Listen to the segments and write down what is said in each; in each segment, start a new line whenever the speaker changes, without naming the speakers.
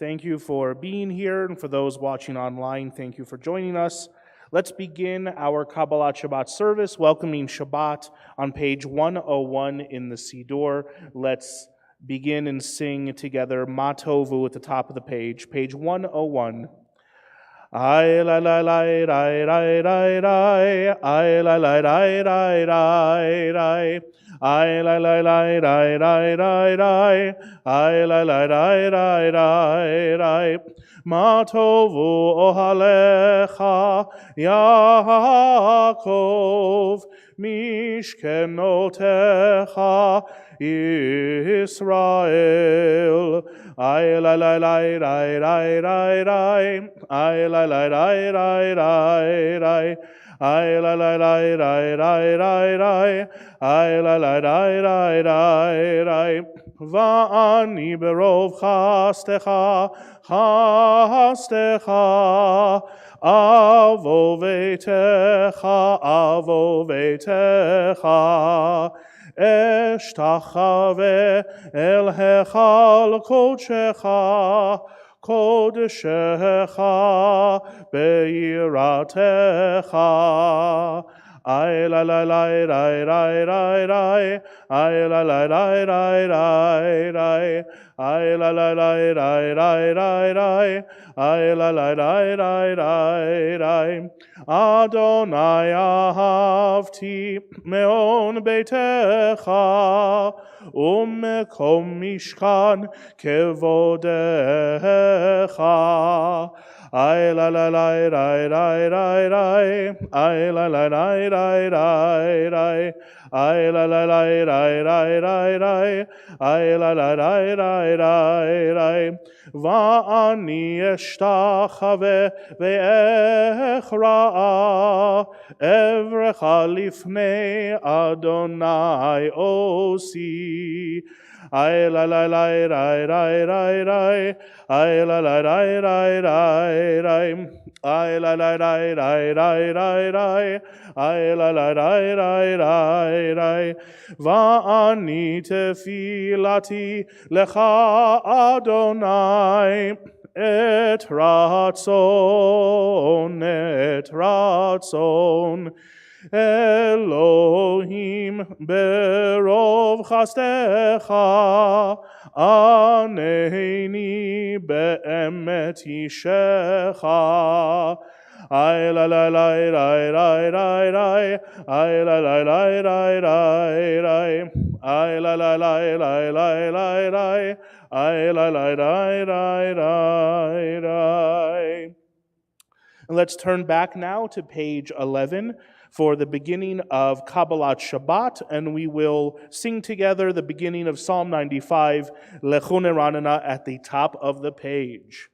Thank you for being here, and for those watching online, thank you for joining us. Let's begin our Kabbalat Shabbat service, welcoming Shabbat on page 101 in the Siddur. Let's begin and sing together Ma Tovu at the top of the page 101. Ay la la la rai rai rai rai, ay la la rai rai rai rai, ay la la la rai rai rai rai, ay la la rai rai rai rai. Ma tovu ohalecha Yaakov, mishkenotecha Israel. Ay la la la rai rai rai rai, ay la la rai rai rai rai, ay la la rai rai rai rai rai, ay la la rai rai rai rai. Va'ani berov chastecha chastecha, avo vetecha Eshtachave el hechal kodeshecha beiratecha. Ay la la la rai rai rai rai, ay la la rai rai rai rai, ay la la rai rai rai rai rai, ay la la rai rai rai rai. Adonai ahavti meon beitecha, umekom mishkan kevodecha. Ay la la la rai rai rai rai, ay la la rai rai rai rai, ay la la la rai rai rai rai, ay la la rai rai rai rai. Va'ani eshtachave ve'echra'a, evrecha lifnei Adonai osi. Ay la la la rai rai rai rai, ay la la rai rai rai rai, ay la la rai rai rai rai rai, ay la la rai rai rai rai. Va'ani tefilati lecha Adonai, et ratzon. Elohim berov chastecha, aneni be'emet yishecha. Ay la la la rai rai rai rai, ay la la la rai rai rai, ay la la la rai rai rai rai, ay la la rai rai rai rai. Let's turn back now to page 11 for the beginning of Kabbalat Shabbat, and we will sing together the beginning of Psalm 95, Lechu Neranena, at the top of the page.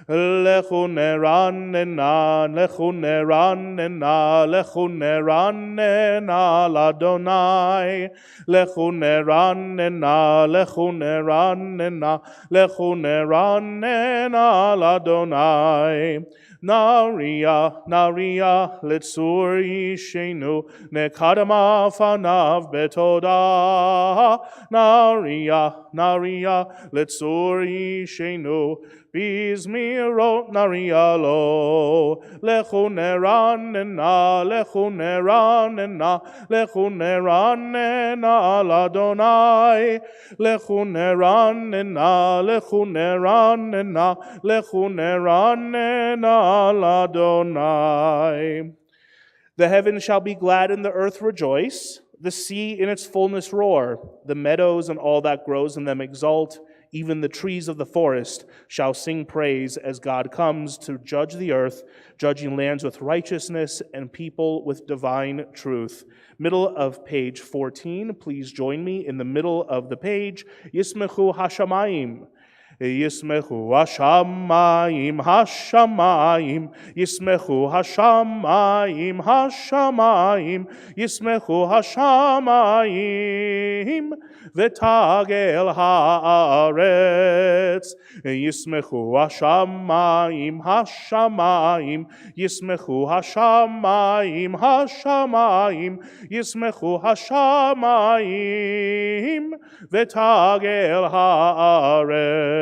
Lechu neranena, lechu neranena, lechu neranena l'Adonai. Lechu neranena, lechu neranena, lechu neranena l'Adonai. Naria, Naria, Litzur Yishenu, Nekadama Fanav Betoda. Naria, Naria, Litzur Yishenu, Bizmirot Naria lo. Lechu neranena, lechu neranena, lechu neranena l'Adonai. Lechu neranena, lechu neranena, lechu neranena Adonai. The heavens shall be glad and the earth rejoice, the sea in its fullness roar, the meadows and all that grows in them exult, even the trees of the forest shall sing praise as God comes to judge the earth, judging lands with righteousness and people with divine truth. Middle of page 14, please join me in the middle of the page. Yismechu hashamayim. Yismechu hashamayim, hashamayim, Yismechu hashamayim, hashamayim, Yismechu hashamayim, v'tagel haaretz. Yismechu hashamayim, hashamayim, Yismechu hashamayim, hashamayim, Yismechu hashamayim, v'tagel haaretz.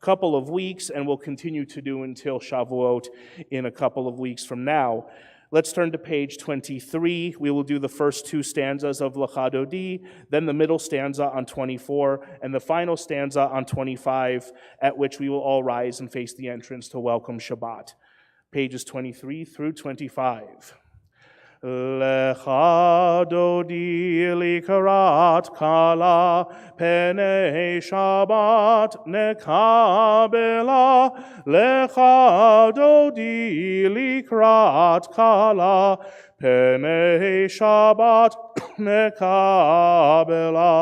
couple of weeks, and we'll continue to do until Shavuot in a couple of weeks from now. Let's turn to page 23. We will do the first two stanzas of Lecha Dodi, then the middle stanza on 24, and the final stanza on 25, at which we will all rise and face the entrance to welcome Shabbat. Pages 23 through 25. Lecha Dodi likarat kala penei Shabbat nekabela. Lecha Dodi likarat kala penei Shabbat nekabela.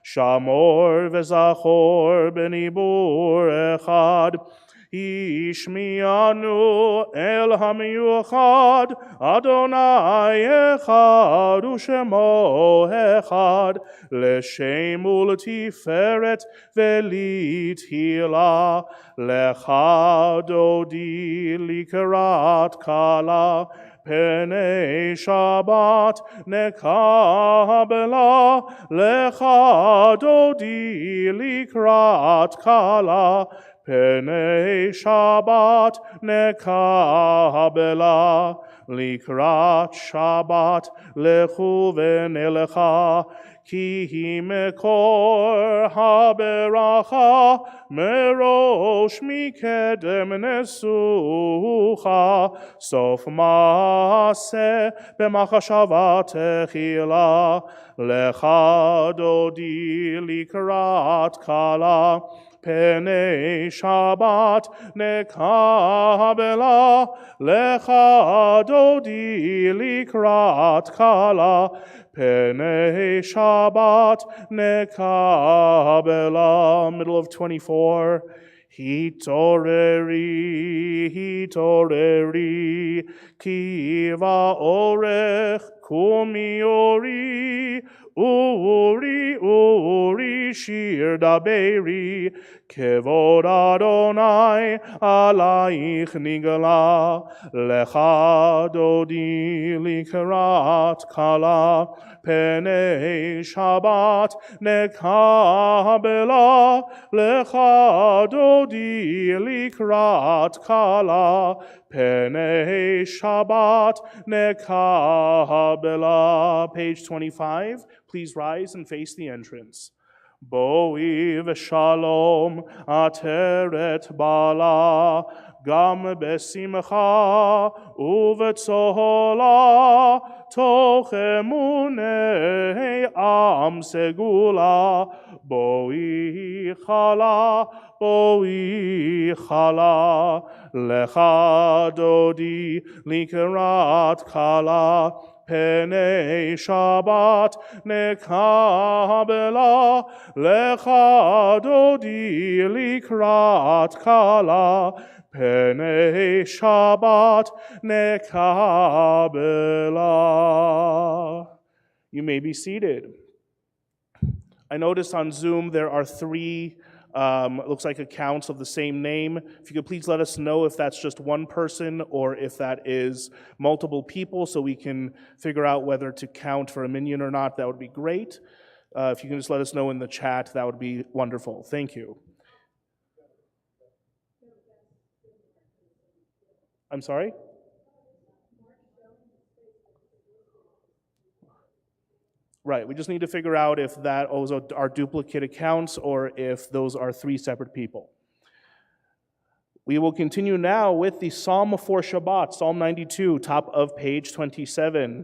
Shamor vezachor benibur echad. Ishmianu el hamiyuchad, Adonai echad u'shemo echad, l'shem u'l'tiferet ve'lithilah, lecha dodi likarat kala, penei Shabbat nekabela, lecha dodi likarat kala, penei Shabbat nekabela, likrat Shabbat lechu v'nelecha, ki hi mekor haberacha, merosh mikedem nesucha, sof maaseh b'machashava techila, lecha dodi likrat kala, penei Shabbat nekabela, lecha dodi likrat kala, penei Shabbat nekabela. Middle of 24. Hitoreri, hitoreri, kiva orech kumiori, uri, uri, shir daberi, kevod Adonai, alaich nigala, lecha dodi likarat kala, penei Shabbat nekabela, lecha dodi likrat kala, penei Shabbat nekabela. Page 25. Please rise and face the entrance. Boi v'shalom ateret bala, gam besimcha uvetzola, toch emunei am segula, boi chala, lecha dodi likarat kala, penei Shabbat nekabela, lecha dodi likrat kala, penei Shabbat nekabela. You may be seated. I noticed on Zoom there are three looks like accounts of the same name. If you could please let us know if that's just one person or if that is multiple people so we can figure out whether to count for a minyan or not, that would be great. If you can just let us know in the chat, that would be wonderful. Thank you. I'm sorry? Right, we just need to figure out if those are duplicate accounts or if those are three separate people. We will continue now with the Psalm for Shabbat, Psalm 92, top of page 27.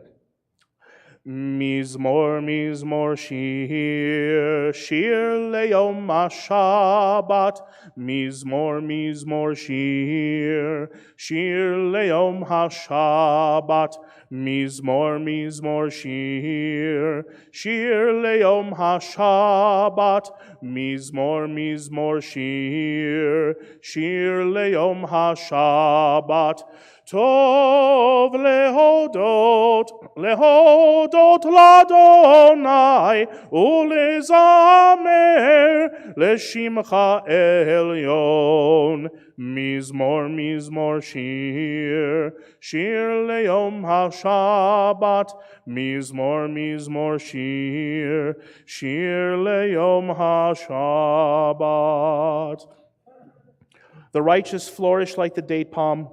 Mizmor, mizmor, shir, shir leyom ha-shabbat. Mizmor, mizmor, shir, shir leyom ha-shabbat. Mizmor, mizmor, shir, shir leyom ha-shabbat. Mizmor, mizmor, shir, shir leyom ha-shabbat. Tov lehodot, lehodot l'Adonai, ulezamer l'shimcha elyon. Mizmor, mizmor, shir, shir leyom ha-shabbat. Mizmor, mizmor, shir, shir leyom ha-shabbat. The righteous flourish like the date palm,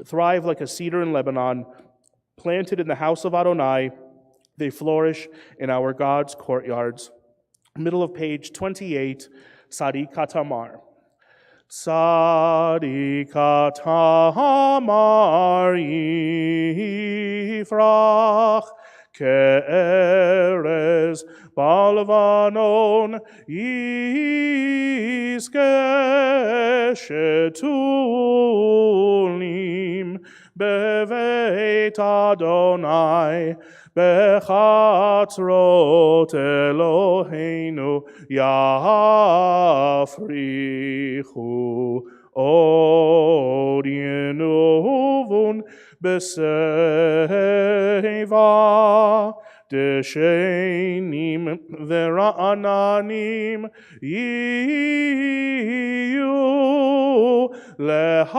thrive like a cedar in Lebanon, planted in the house of Adonai. They flourish in our God's courtyards. Middle of page 28, Sadi Katamar. Sadi Katamar Yifrach Ke'erez Balvanon Yizkeshetulim Beveit Adonai Bechatzrot Eloheinu Yafrichu Od Yenuvun Beseva Deshenim Vera'ananim Yiyu Lehagid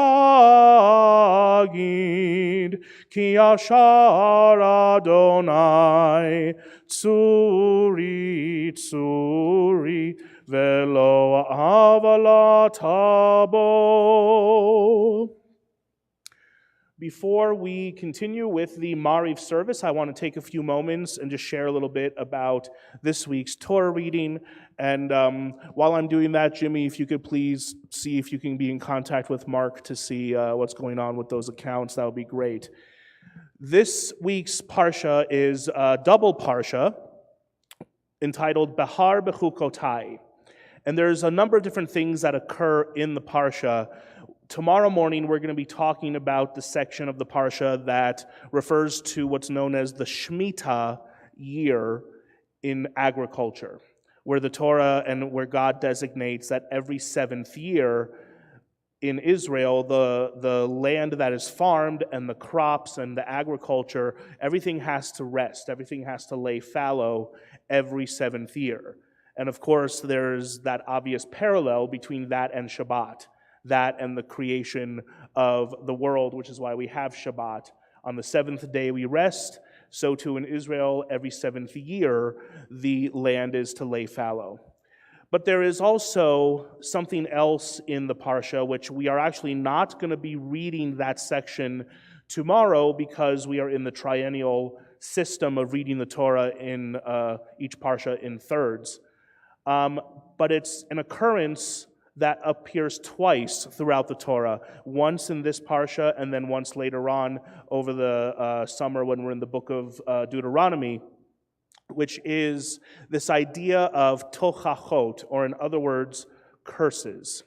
Ki Yashar Adonai Tzuri Tzuri Velo Avalat Habo. Before we continue with the Mariv service, I want to take a few moments and just share a little bit about this week's Torah reading. And while I'm doing that, Jimmy, if you could please see if you can be in contact with Mark to see what's going on with those accounts, that would be great. This week's Parsha is a double Parsha entitled Behar Bechukotai. And there's a number of different things that occur in the Parsha. Tomorrow morning, we're going to be talking about the section of the Parsha that refers to what's known as the Shemitah year in agriculture, where the Torah and where God designates that every seventh year in Israel, the land that is farmed and the crops and the agriculture, everything has to rest, everything has to lay fallow every seventh year. And of course, there's that obvious parallel between that and Shabbat, that and the creation of the world, which is why we have Shabbat. On the seventh day we rest, so too in Israel, every seventh year, the land is to lay fallow. But there is also something else in the Parsha, which we are actually not going to be reading that section tomorrow because we are in the triennial system of reading the Torah in each Parsha in thirds. But it's an occurrence that appears twice throughout the Torah, once in this Parsha and then once later on over the summer when we're in the book of Deuteronomy, which is this idea of tochachot, or in other words, curses.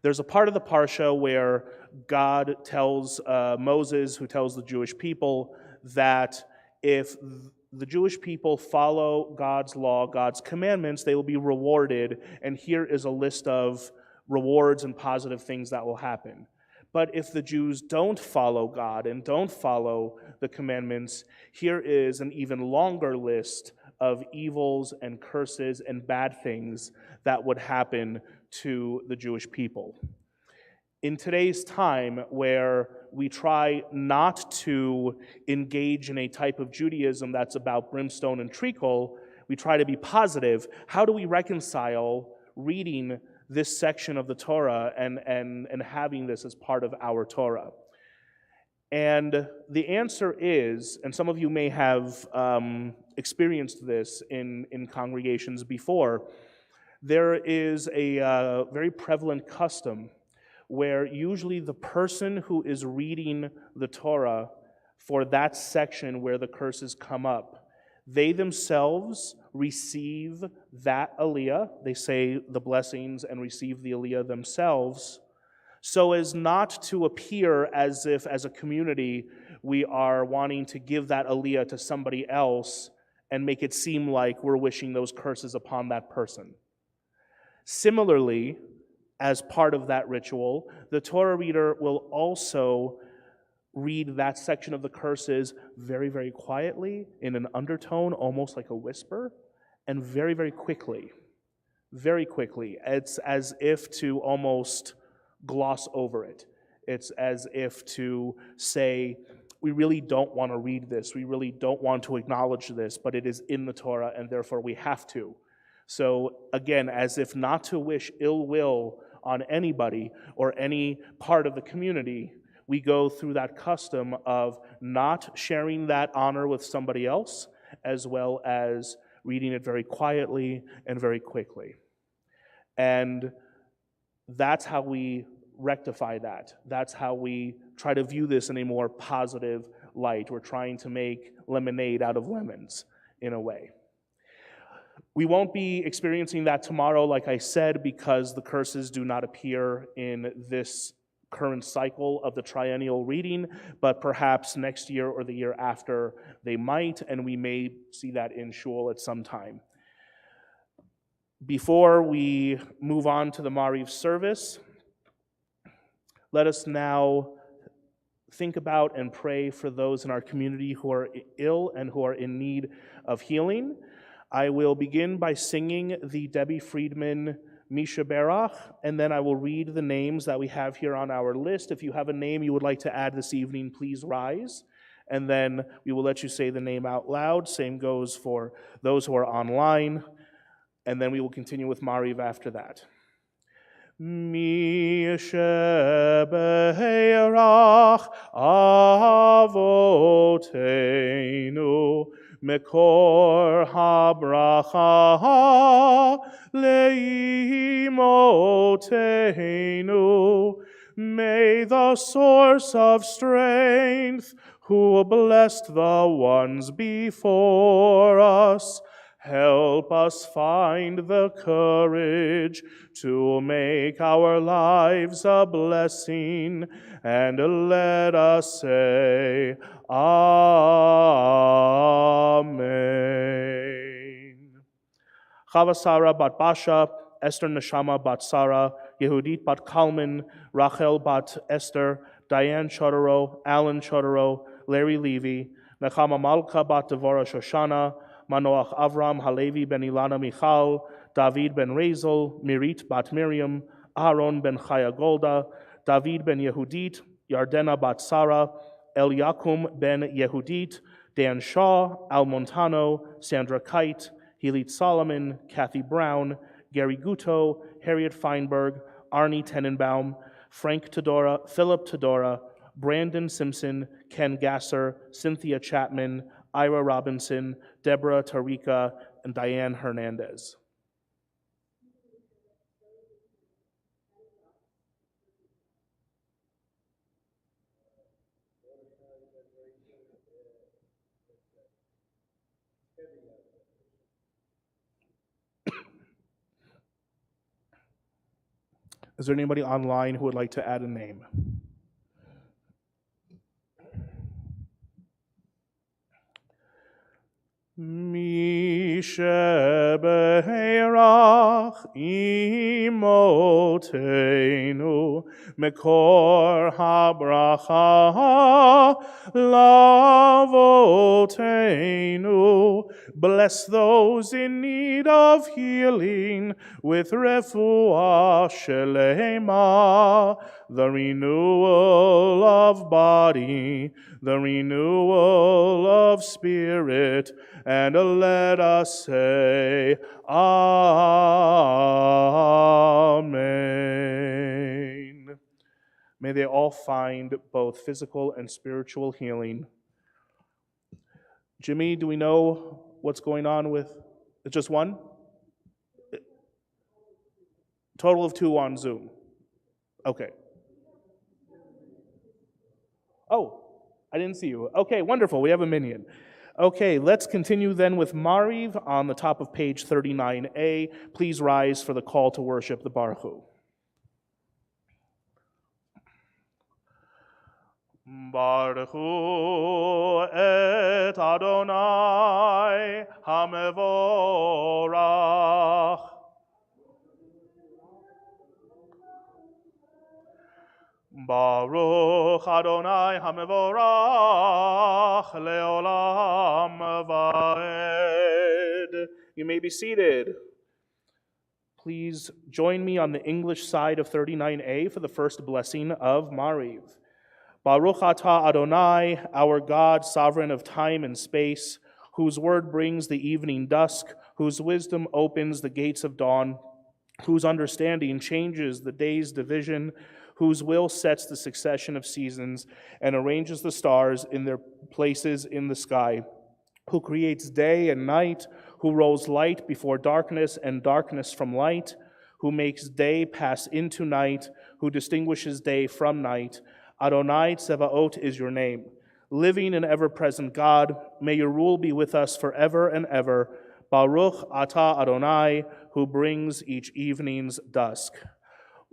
There's a part of the Parsha where God tells Moses, who tells the Jewish people, that if the Jewish people follow God's law, God's commandments, they will be rewarded. And here is a list of rewards and positive things that will happen. But if the Jews don't follow God and don't follow the commandments, here is an even longer list of evils and curses and bad things that would happen to the Jewish people. In today's time, where we try not to engage in a type of Judaism that's about brimstone and treacle, we try to be positive. How do we reconcile reading this section of the Torah and having this as part of our Torah? And the answer is, and some of you may have experienced this in congregations before, there is a very prevalent custom where usually the person who is reading the Torah for that section where the curses come up, they themselves receive that aliyah, they say the blessings and receive the aliyah themselves, so as not to appear as if, as a community, we are wanting to give that aliyah to somebody else and make it seem like we're wishing those curses upon that person. Similarly, as part of that ritual, the Torah reader will also read that section of the curses very, very quietly, in an undertone, almost like a whisper, and very, very quickly. Very quickly. It's as if to almost gloss over it. It's as if to say, we really don't want to read this, we really don't want to acknowledge this, but it is in the Torah, and therefore we have to. So again, as if not to wish ill will on anybody or any part of the community, we go through that custom of not sharing that honor with somebody else, as well as reading it very quietly and very quickly. And that's how we rectify that. That's how we try to view this in a more positive light. We're trying to make lemonade out of lemons, in a way. We won't be experiencing that tomorrow, like I said, because the curses do not appear in this current cycle of the triennial reading, but perhaps next year or the year after they might, and we may see that in shul at some time. Before we move on to the Mariv service, let us now think about and pray for those in our community who are ill and who are in need of healing. I will begin by singing the Debbie Friedman Misha Berach, and then I will read the names that we have here on our list. If you have a name you would like to add this evening, please rise, and then we will let you say the name out loud. Same goes for those who are online, and then we will continue with Mariv after that. Misha Berach Avotenu Mekor habracha leimotenu. May the source of strength, who blessed the ones before us, help us find the courage to make our lives a blessing, and let us say, Amen. Chava Sarah bat Basha, Esther Neshama bat Sarah, Yehudit bat Kalman, Rachel bat Esther, Diane Chodoro, Alan Chodoro, Larry Levy, Nechama Malka bat Devorah Shoshana, Manoach Avram Halevi ben Ilana Michal, David ben Razel, Mirit bat Miriam, Aaron ben Chaya Golda, David ben Yehudit, Yardena bat Sarah, Eliakum ben Yehudit, Dan Shaw, Al Montano, Sandra Kite, Hilit Solomon, Kathy Brown, Gary Guto, Harriet Feinberg, Arnie Tenenbaum, Frank Todora, Philip Todora, Brandon Simpson, Ken Gasser, Cynthia Chapman, Ira Robinson, Deborah Tarika, and Diane Hernandez. Is there anybody online who would like to add a name? Misha Beherach imotenu mekor habracha lavotenu. Bless those in need of healing with refuah shelema, the renewal of body, the renewal of spirit, and let us say, Amen. May they all find both physical and spiritual healing. Jimmy, do we know what's going on with just one? Total of 2 on Zoom. Okay. Oh, I didn't see you. Okay, wonderful. We have a minion. Okay, let's continue then with Mariv on the top of page 39a. Please rise for the call to worship the Baruch Hu. Baruch Hu et Adonai hamevorach. Baruch Adonai hamevorach leolam vaed. You may be seated. Please join me on the English side of 39a for the first blessing of Mariv. Baruch atah Adonai, our God, sovereign of time and space, whose word brings the evening dusk, whose wisdom opens the gates of dawn, whose understanding changes the day's division, whose will sets the succession of seasons and arranges the stars in their places in the sky, who creates day and night, who rolls light before darkness and darkness from light, who makes day pass into night, who distinguishes day from night. Adonai Tsevaot is your name. Living and ever-present God, may your rule be with us forever and ever. Baruch Atah Adonai, who brings each evening's dusk.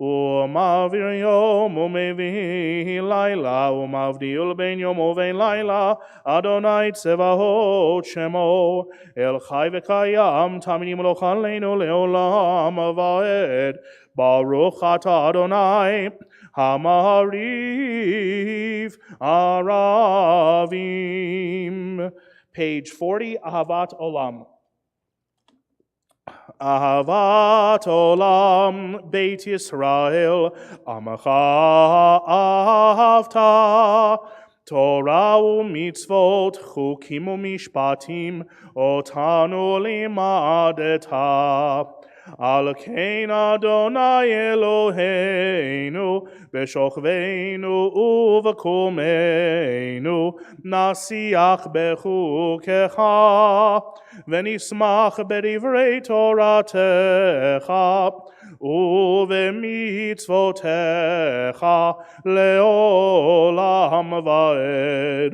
Umavir yom umevi laila, umavdiul ben yom uvein laila, Adonai Tsevaot Shemo, El Chai v'Kayam, Taminim lo chaleinu leolam vaed, Baruch Atah Adonai, Hamariv Aravim. Page 40, Ahavat Olam. Ahavat Olam, Beit Yisrael, Amacha Ahavta, Torah u'mitzvot, chukim u'mishpatim, otanu limadeta. Al kein Adonai Eloheinu, b'shochveinu u'v'kumeinu, nasiach bechukecha, v'nismach b'divrei Toratecha, u'v'mitzvotecha le'olam va'ed.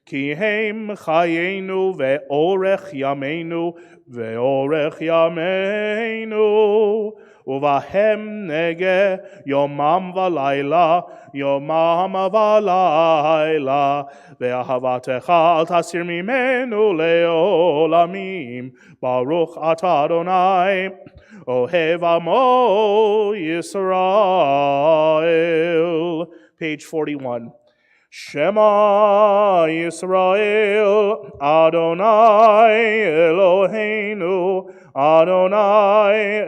Ki heim chayenu ve'orech yameinu ve'orech yameinu uvahem nege yomam v'layla yomam v'layla ve'ahavatecha al tasir mimenu le'olamim Baruch Atah Adonai Ohev Amo Yisrael. Page 41. Shema Yisrael, Adonai Eloheinu, Adonai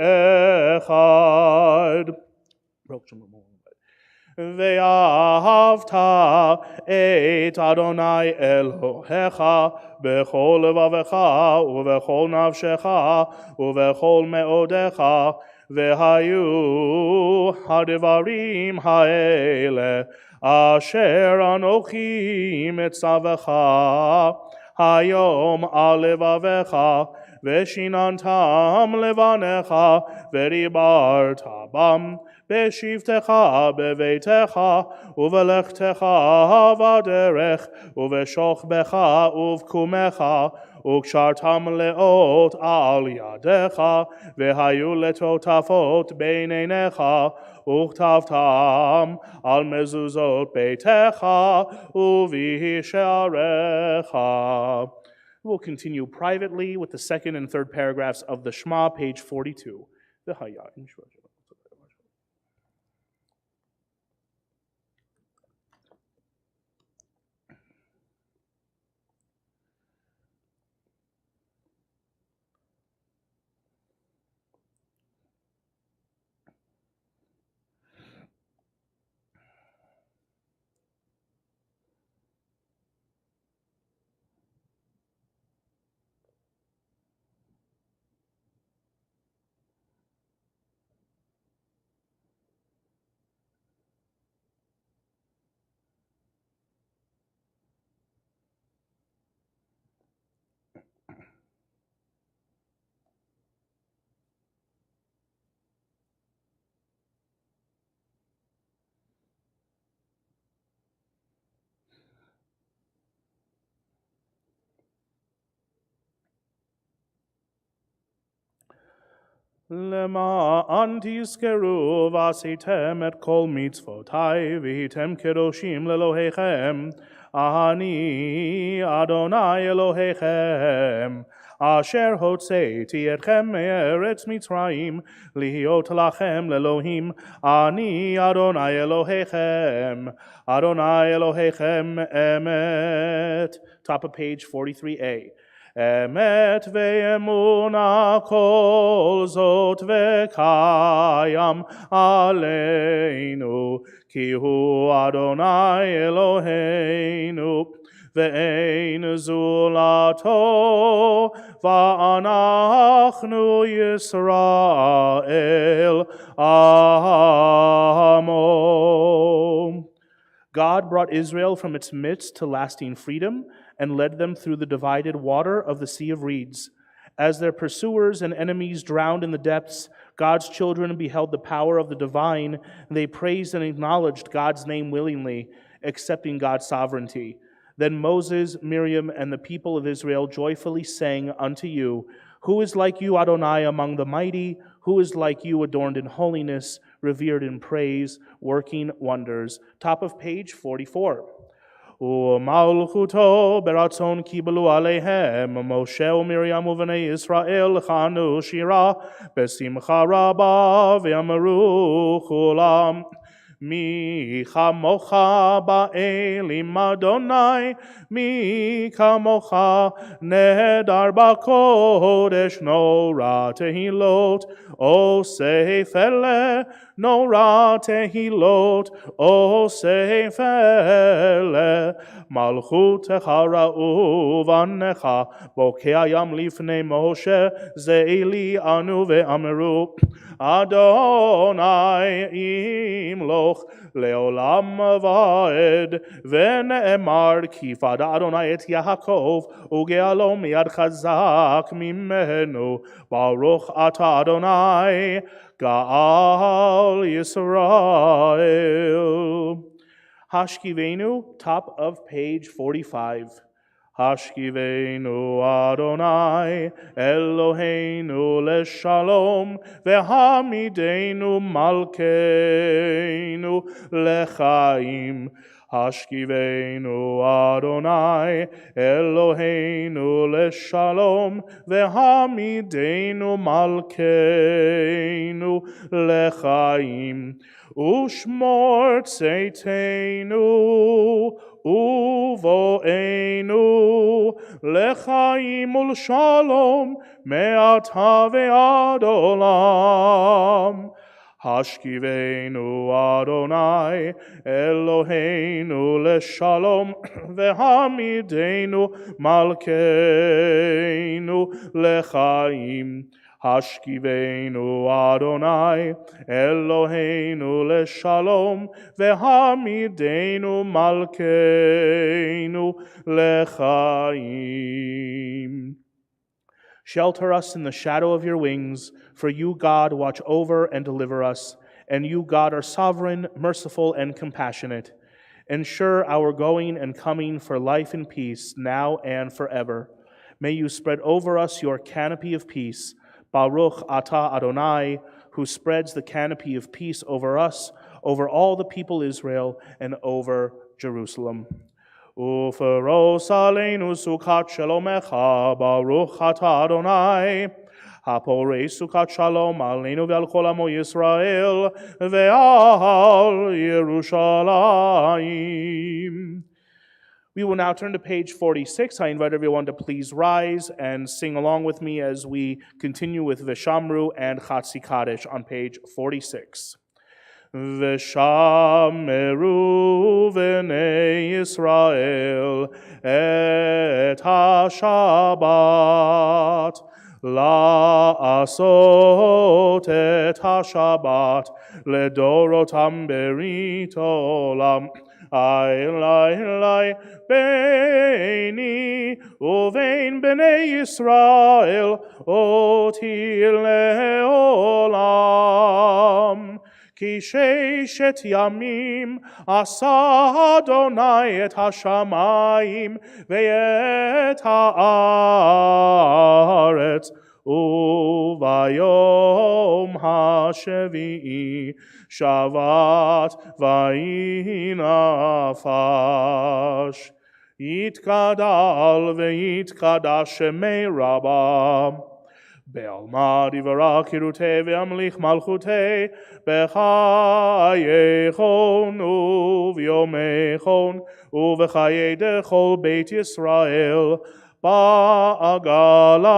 Echad. Ve'ahavta et Adonai Elohecha bechol levavecha uvechol nafshecha uvechol meodecha ve'hayu hadivarim ha'ele Asher anochi mitzavecha hayom al levavecha veshinantam levanecha veribarta bam beshivtecha beveitecha uvelechtecha vaderech uveshochbecha uvkumecha ukshartam leot al yadecha vehayu letotafot beinenecha uktavtam al mezuzot beitecha uvisharecha. We'll continue privately with the second and third paragraphs of the Shema, page 42. The Hayya. Lema'an tizkeru v'asitem et kol mitzvotai v'hitem kedoshim lelohechem Ani Adonai Elohechem Asher hotzeiti etchem me'eretz Mitzrayim lihiot lachem lelohim Ani Adonai Elohechem Adonai Elohechem emet. Top of page 43a. אמת ואמונה כל זאת וקיים עלינו, כי הוא אדוני אלוהינו, ואין זולתו, ואנחנו ישראל עמו. God brought Israel from its midst to lasting freedom and led them through the divided water of the Sea of Reeds. As their pursuers and enemies drowned in the depths, God's children beheld the power of the divine, and they praised and acknowledged God's name willingly, accepting God's sovereignty. Then Moses, Miriam, and the people of Israel joyfully sang unto you, Who is like you, Adonai, among the mighty? Who is like you, adorned in holiness, revered in praise, working wonders? Top of page 44. ומלכותו ברצון קיבלו עליהם משה ומרים ובני ישראל חנו שירה בשמחה רבה ואמרו כולם מי כמוך באלים אדוני מי כמוך נהדר בקודש נורא תהילות עושה פלא נורא תהילות עושה פלא מלכותך ראו בניך בוקע ים לפני משה זה אלי אנו ואמרו אדוני ימלוך לעולם ועד ונאמר כי פדה אדוני את יעקב וגאלו מיד חזק ממנו ברוך אתה אדוני גאל ישראל. Hashkivenu, top of page 45. Hashkivenu Adonai Eloheinu leshalom vehamidenu malkeinu lechaim. Hashkivenu Adonai Eloheinu leshalom vehamidenu malkeinu lechaim. Ushmor tzeitenu uvoenu lechaim ulshalom me'ata ve'ad olam. Hashkivenu Adonai Eloheinu leshalom vehamidenu malkeinu lechaim. Hashkivenu Adonai Eloheinu leshalom vehamidenu malkeinu lechaim. Shelter us in the shadow of your wings, for you, God, watch over and deliver us, and you, God, are sovereign, merciful, and compassionate. Ensure our going and coming for life and peace, now and forever. May you spread over us your canopy of peace, Baruch Atah Adonai, who spreads the canopy of peace over us, over all the people Israel, and over Jerusalem. Uferos aleinu sukat shalomecha, Baruch Atah Adonai, haporei sukat shalom aleinu ve'al kol amo Yisrael, ve'al Yerushalayim. We will now turn to page 46. I invite everyone to please rise and sing along with me as we continue with Veshamru and Chatzi Kaddish on page 46. Veshameru v'nei Yisrael et ha-Shabbat la'asot et ha-Shabbat ledorotam berit olam. Lai beini uvein bnei Yisrael otil leolam. Ki sheishet yamim asa Adonai et hashamayim ve'et haaretz Uvayom ha-shevi'i shavat va'inafash yitkadal ve'itkadash shemei rabba Be'alma divara kirutei ve'amlich malchutei b'chayechon u'v'yomechon u'v'chayei dechol Beit Yisrael ba'agala,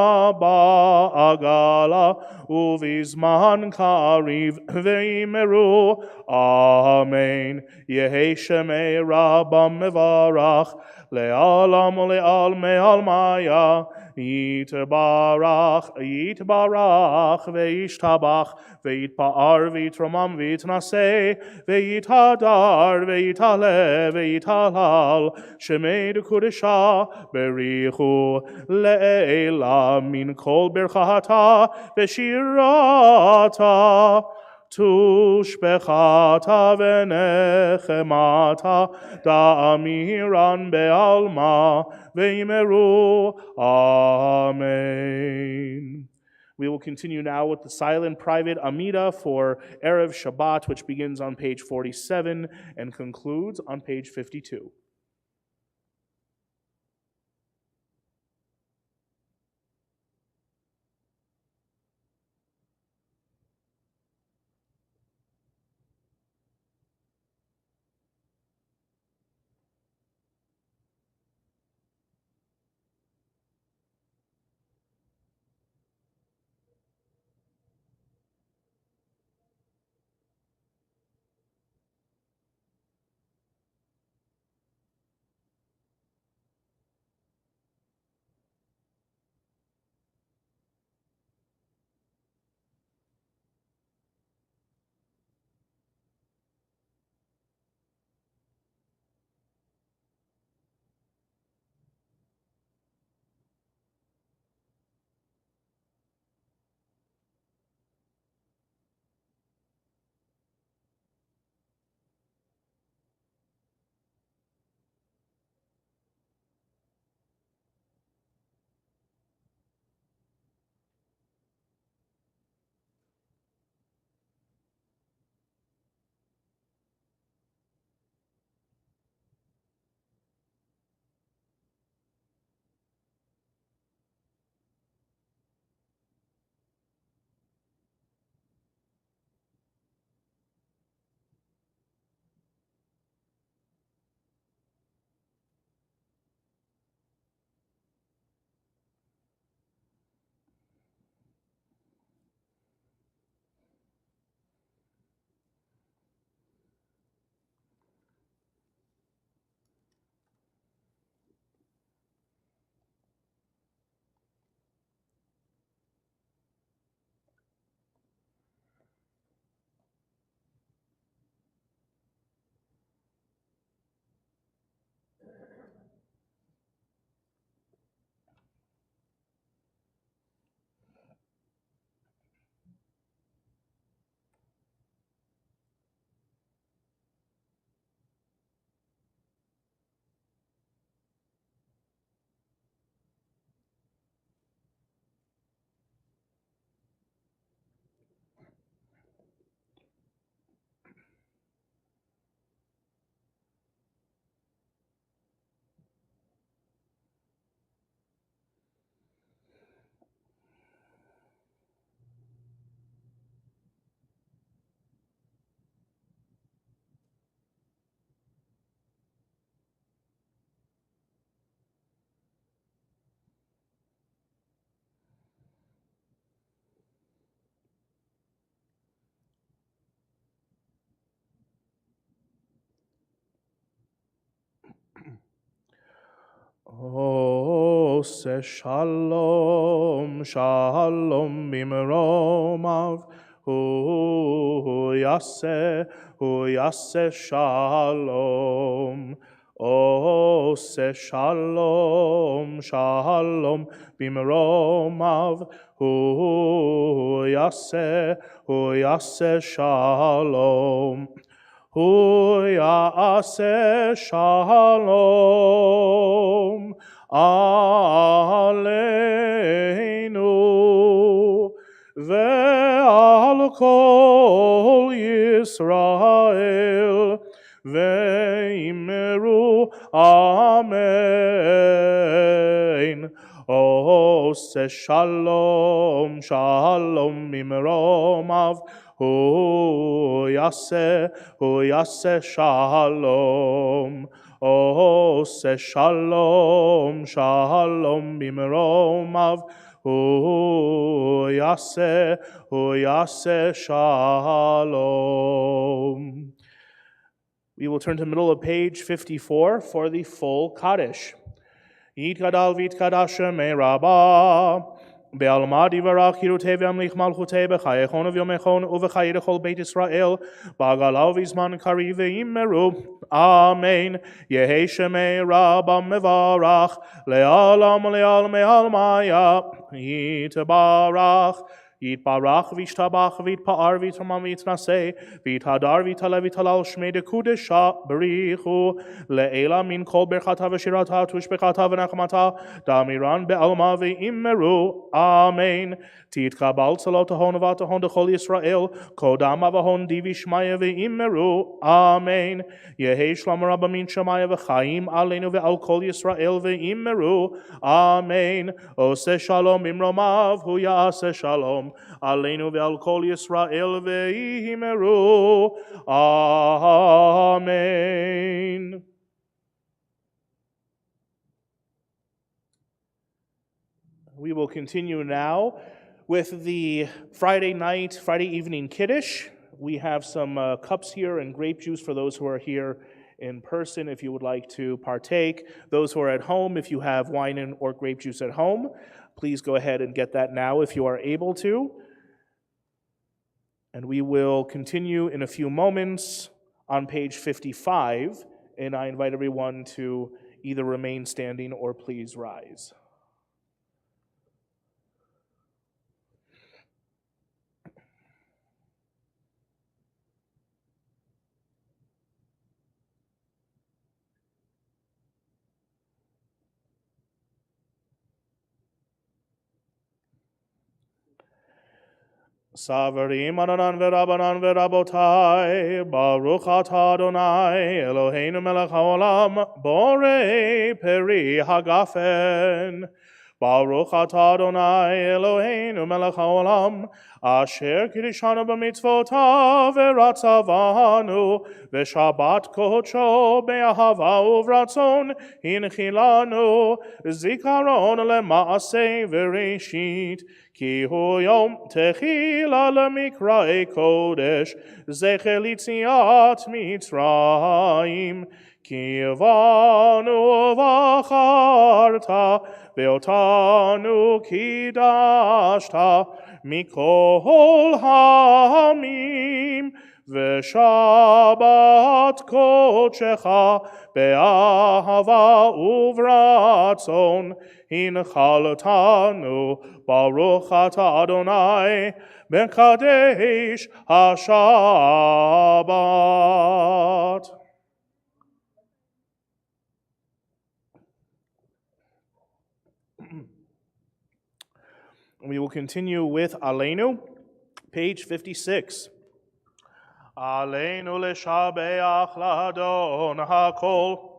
uvizman kariv veimeru. Amen. Yehi shemei Rabbam mevarach, le'alam u'le'al me'al maya. Yitbarach, ve'ishtabach, ve'itpa'ar, ve'itramam, ve'itnaseh, ve'ithadar, ve'itale, ve'ithalal, shemei dekudesha, berichu, le'ela, min kol berchata, ve'shirata, tushbechata ve'nechemata, da'amiran be'alma, ve'imeru. Amen. We will continue now with the silent private Amida for Erev Shabbat, which begins on page 47 and concludes on page 52. Ose shalom, shalom bimromav, hu yase shalom. Ose shalom, shalom bimromav, hu yase shalom. Hu ya'aseh shalom aleinu ve'al kol Yisrael ve'imeru amen. Ose shalom, shalom mimromav, hu yase shalom. ose shalom, shalom bimromav, hu yaseh shalom. We will turn to the middle of page 54 for the full Kaddish. Yitkadal v'yitkadash shemei Rabbah. Be'alma divarach hirutei v'amlich malchutei b'chayechon v'yomechon uv'chayi l'chol Beit Yisrael b'agalav v'zman kari v'yimeru. Amen. Yehi shemei Rabbah mevarach le'alam me'almaya yitbarach. Yitbarach v'yishtabach v'yitpa'ar v'yitamam v'yitnaseh v'yithadar v'yitaleh v'yitalal shmei dekudesha b'richu le'ela min kol berchata v'shirata tushbechata v'nachmata damiran be'alma v'immeru. Amen. Titkabal tzalot ahon v'atahon dechol Yisrael kodam avahon divi shmaya v'immeru. Amen. Yehi shlam rabba min shemaya v'chaim aleinu ve'al kol Yisrael v'immeru. Amen. Ose shalom imromav hu ya'aseh shalom aleinu ve'al kol Yisrael ve'yimeru. Amen. We will continue now with the Friday evening Kiddush. We have some cups here and grape juice for those who are here in person if you would like to partake. Those who are at home, if you have wine or grape juice at home, please go ahead and get that now if you are able to. And we will continue in a few moments on page 55, and I invite everyone to either remain standing or please rise. Savarim Ananan v'Rabanan v'Rabotai, Baruch atah Adonai, Eloheinu melech haolam, Borei peri hagafen. Baruch atah Adonai, Eloheinu melech haolam, Asher kirishanu b'mitzvotav v'ratzavanu, v'shabbat kodsho be'ahava uvratzon, hinchilanu, zikaron lema'aseh v'reshit, Ki hu yom techila lemikrae kodesh, zecher litziat Mitzrayim, ki vanu vacharta, ve'otanu kidashta, mikol ha'amim, ve'shabbat kodshecha, be'ahava uvratzon, hinchalotanu, Baruch atah Adonai, Bekadesh HaShabbat. We will continue with Aleinu, page 56. Aleinu leshabeach ladon hakol,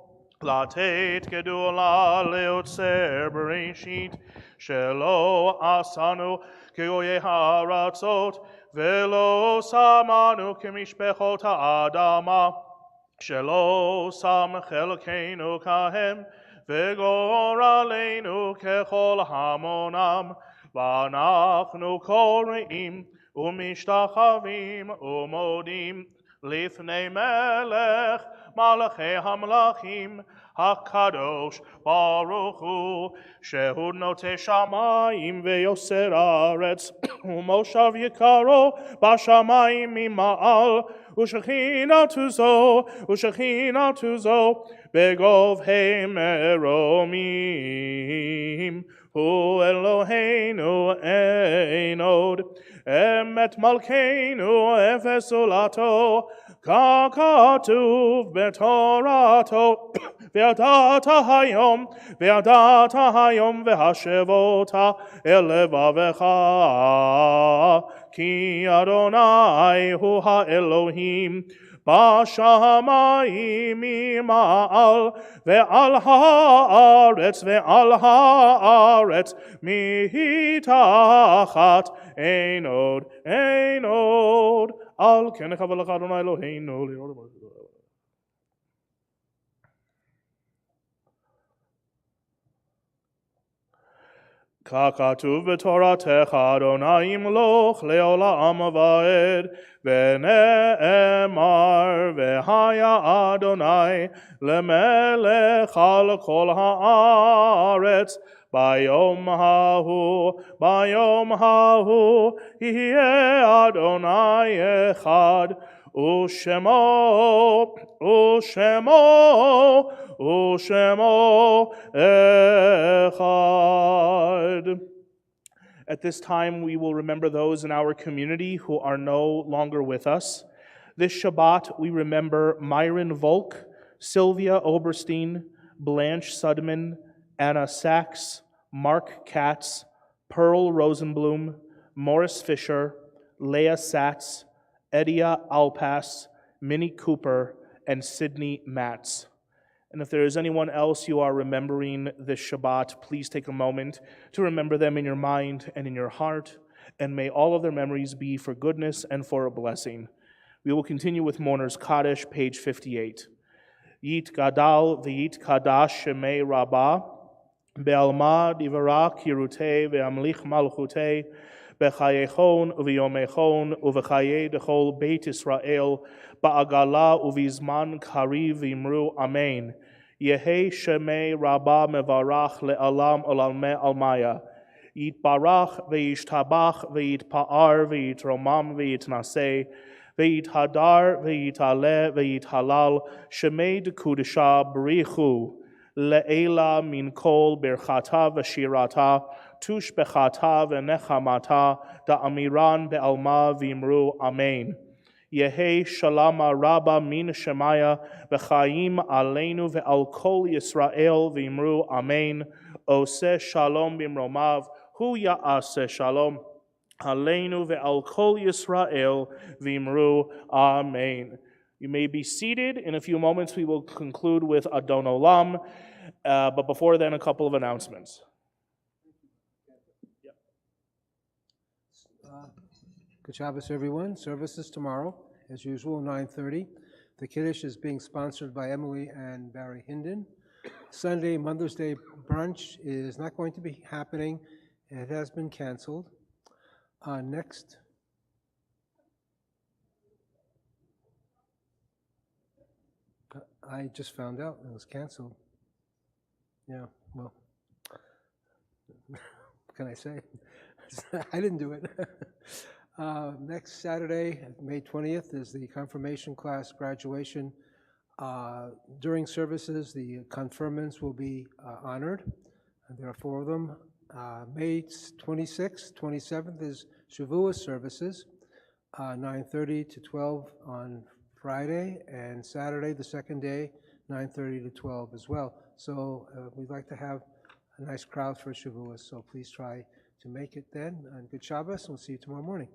Latet gedula leotzer bereshit, Shelo asanu kegoye haratzot, Velo samanu kemishpechot ha'adama, Shelo sam chelkeinu kahem, Vegor aleinu kechol hamonam, Vanachnu koreim, Umishtachavim, Umodim, Lifnei melech, Malachei hamlachim, HaKadosh Baruch Hu, Shehu Notei Shamayim ve'yoser haaretz, Umoshav Yikaro b'shamayim mima'al, U'shechinatu zo, Begov hei meromim, Hu Eloheinu einod, Emet malkeinu efes ulato, Kakatuv betorato, Ve'adata hayom ve'hashevota elevavecha, Ki Adonai hu ha'Elohim, B'shamayim ima'al, ve'al ha'aretz mitachat einod, al ken chavalach Adonai Eloheinu. ככתוב בתורתך, אדוני ימלוך לעולם ועד, ונאמר, והיה אדוני למלך על כל הארץ, ביום ההוא יהיה אדוני אחד, ושמו echad. At this time, we will remember those in our community who are no longer with us. This Shabbat, we remember Myron Volk, Sylvia Oberstein, Blanche Sudman, Anna Sachs, Mark Katz, Pearl Rosenblum, Morris Fisher, Leah Satz, Edia Alpas, Minnie Cooper, and Sydney Matz. And if there is anyone else you are remembering this Shabbat, please take a moment to remember them in your mind and in your heart, and may all of their memories be for goodness and for a blessing. We will continue with Mourner's Kaddish, page 58. Yit Gadal v'yit Kadash Shemei Rabbah, Be'alma Divara Kirutei ve'amlich Malchutei, Bechayechon uviyomechon uvechaye dechol Beit Israel ba'agala uvizman kariv v'imru amen. Yehi shemei Rabbah mevarach le'alam olalme almaya. Yitbarach ve'yishtabach ve'yitpa'ar ve'yitromam ve'yitnaseh ve'yithadar ve'yitale ve'yithalal shemei dekudesha b'richu le'ela min kol berchata v'shirata tush bechata v'nechamata da'amiran be'alma v'imru amen. Yehi shalama rabba min shemaya v'chaim aleinu ve'al kol Yisrael v'imru amen. Oseh shalom b'imromav hu ya'aseh shalom aleinu ve'al kol Yisrael v'imru amen. You may be seated. In a few moments we will conclude with Adon Olam, but before then a couple of announcements.
Good Shabbos, everyone. Services tomorrow, as usual, 9:30. The Kiddush is being sponsored by Emily and Barry Hinden. Sunday, Mother's Day brunch is not going to be happening. It has been canceled. Next. I just found out it was canceled. Yeah, well, what can I say? I didn't do it. Next Saturday, May 20th, is the confirmation class graduation. During services, the confirmants will be honored. And there are 4 of them. May 26th, 27th is Shavuos services, 9:30 to 12 on Friday, and Saturday, the second day, 9:30 to 12 as well. So we'd like to have a nice crowd for Shavuos, so please try to make it then. And good Shabbos, and we'll see you tomorrow morning.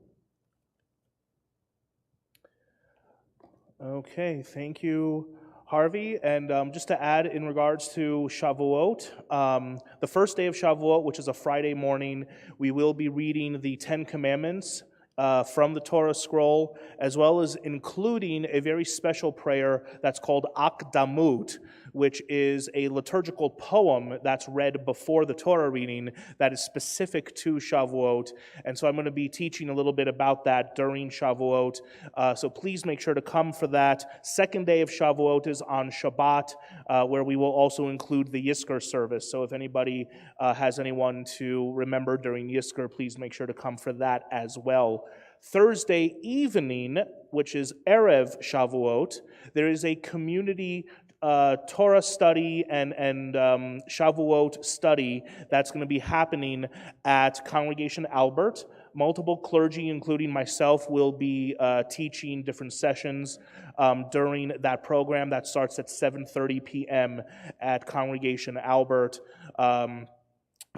Okay, thank you, Harvey. And just to add in regards to Shavuot, the first day of Shavuot, which is a Friday morning, we will be reading the 10 Commandments from the Torah scroll, as well as including a very special prayer that's called Akdamut, which is a liturgical poem that's read before the Torah reading that is specific to Shavuot. And so I'm going to be teaching a little bit about that during Shavuot. So please make sure to come for that. Second day of Shavuot is on Shabbat, where we will also include the Iyyar service. So if anybody has anyone to remember during Iyyar, please make sure to come for that as well. Thursday evening, which is Erev Shavuot, there is a community Torah study and Shavuot study that's going to be happening at Congregation Albert. Multiple clergy, including myself, will be teaching different sessions during that program that starts at 7:30 p.m. at Congregation Albert.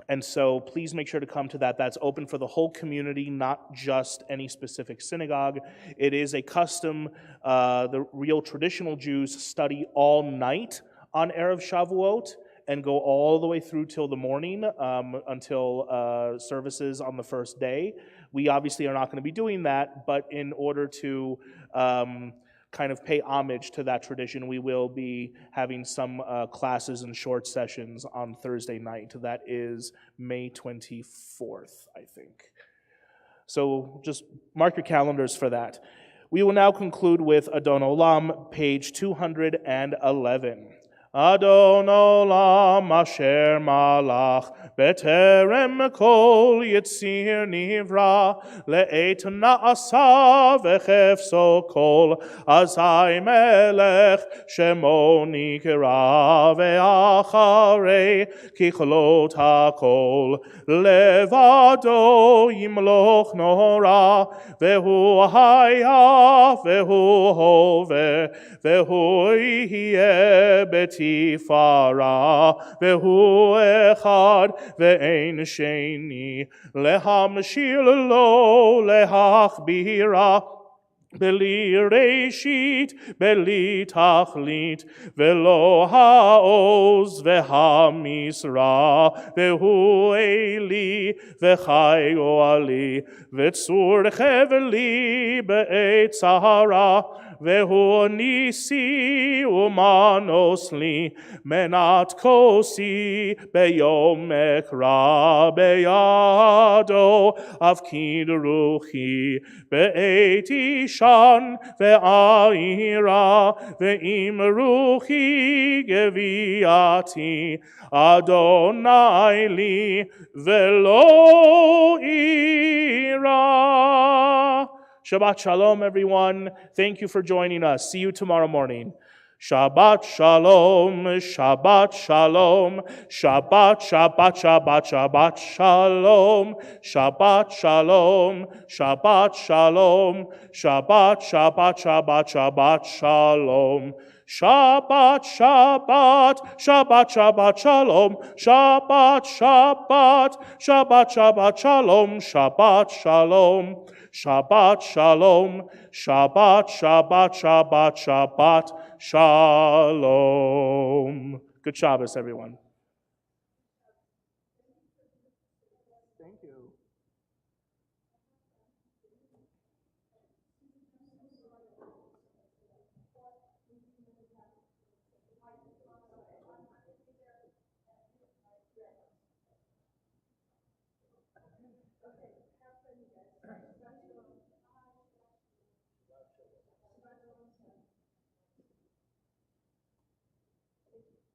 And so please make sure to come to that. That's open for the whole community, not just any specific synagogue. It is a custom. The real traditional Jews study all night on Erev Shavuot and go all the way through till the morning until services on the first day. We obviously are not going to be doing that, but in order to kind of pay homage to that tradition, we will be having some classes and short sessions on Thursday night. That is May 24th, I think. So just mark your calendars for that. We will now conclude with Adon Olam, page 211. Adon Olam asher malach beterem kol yitzir nivra le'et na'asa v'chefso kol azai melech shemo nikra ve'acharei kichlot hakol levado yimloch nora vehu haya vehu hove vehu yeh beti Tifara vehu echad ve'ein sheni lehamshir lo lehachbira Beli reshit, beli tachlit, velo haoz vehamisra, vehu eli, vechayo ali, vetzur cheveli be'et sahara, vehu nisi umanosli, menat kosi beyom ekra beyado, avkid ruchi, be'et Shan ve'aira ve'im ruchi geviati Adonai li ve'lo ira. Shabbat shalom, everyone. Thank you for joining us. See you tomorrow morning. Shabbat shalom, Shabbat shalom, Shabbat, Shabbat, Shabbat, Shabbat shalom, Shabbat shalom, Shabbat shalom, Shabbat, Shabbat, Shabbat, Shabbat shalom. Shabbat, Shabbat, Shabbat, Shabbat shalom, Shabbat, Shabbat, Shabbat, Shabbat shalom, Shabbat shalom, Shabbat shalom, Shabbat, Shabbat, Shabbat, Shabbat shalom. Good Shabbos, everyone.